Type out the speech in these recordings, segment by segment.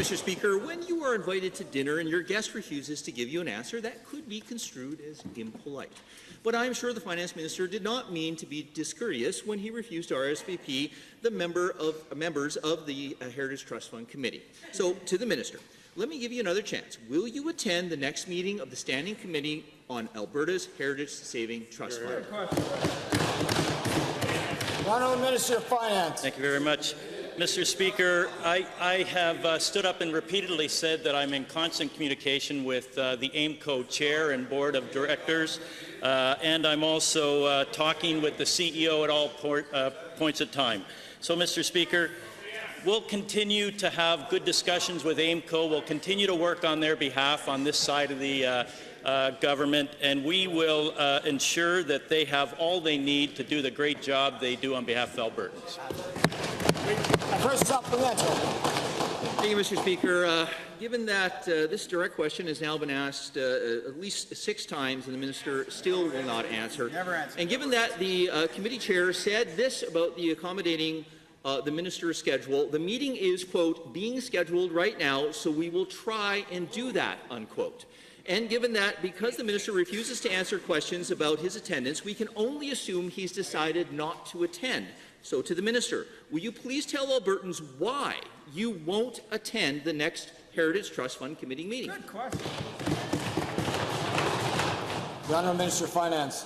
Mr. Speaker, when you are invited to dinner and your guest refuses to give you an answer, that could be construed as impolite. But I'm sure the Finance Minister did not mean to be discourteous when he refused to RSVP the members of the Heritage Trust Fund Committee. So, to the Minister, let me give you another chance. Will you attend the next meeting of the Standing Committee on Alberta's Heritage Saving Trust Fund? The Honourable Minister of Finance. Thank you very much. Mr. Speaker, I have stood up and repeatedly said that I'm in constant communication with the AIMCo Chair and Board of Directors, and I'm also talking with the CEO at all points of time. So, Mr. Speaker, we'll continue to have good discussions with AIMCo. We'll continue to work on their behalf on this side of the government, and we will ensure that they have all they need to do the great job they do on behalf of Albertans. First supplemental. Thank you, Mr. Speaker. Given that this direct question has now been asked at least 6 times and the Minister still will not answer, and given that the committee chair said this about the accommodating the Minister's schedule, the meeting is, quote, being scheduled right now, so we will try and do that, unquote. And given that, because the Minister refuses to answer questions about his attendance, we can only assume he's decided not to attend. So to the Minister, will you please tell Albertans why you won't attend the next Heritage Trust Fund Committee meeting? Good question. The Honourable Minister of Finance.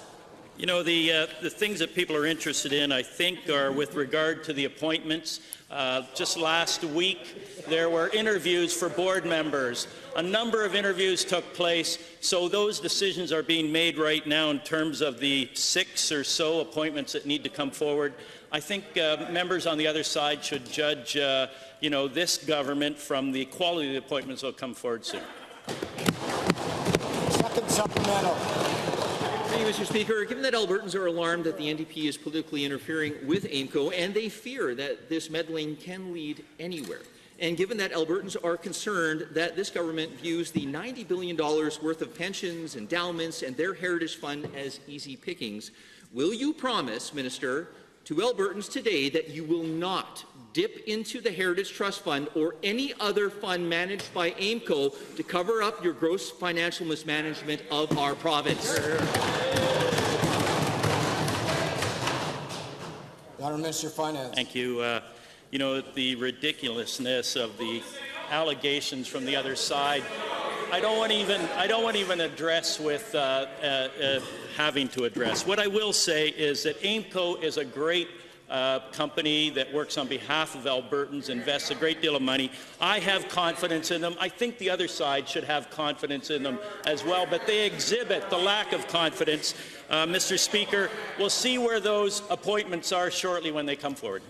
You know, the things that people are interested in, I think, are with regard to the appointments. Just last week, there were interviews for board members. A number of interviews took place, so those decisions are being made right now in terms of the 6 or so appointments that need to come forward. I think members on the other side should judge, this government from the quality of the appointments that will come forward soon. Second supplemental. Thank you, Mr. Speaker. Given that Albertans are alarmed that the NDP is politically interfering with AIMCo and they fear that this meddling can lead anywhere, and given that Albertans are concerned that this government views the $90 billion worth of pensions, endowments, and their heritage fund as easy pickings, will you promise, Minister, to Albertans today that you will not dip into the Heritage Trust Fund or any other fund managed by AIMCo to cover up your gross financial mismanagement of our province? The Honourable Minister of Finance. Thank you. The ridiculousness of the allegations from the other side, I don't want to even address with having to address. What I will say is that AIMCo is a great company that works on behalf of Albertans, invests a great deal of money. I have confidence in them. I think the other side should have confidence in them as well, but they exhibit the lack of confidence. Mr. Speaker, we'll see where those appointments are shortly when they come forward.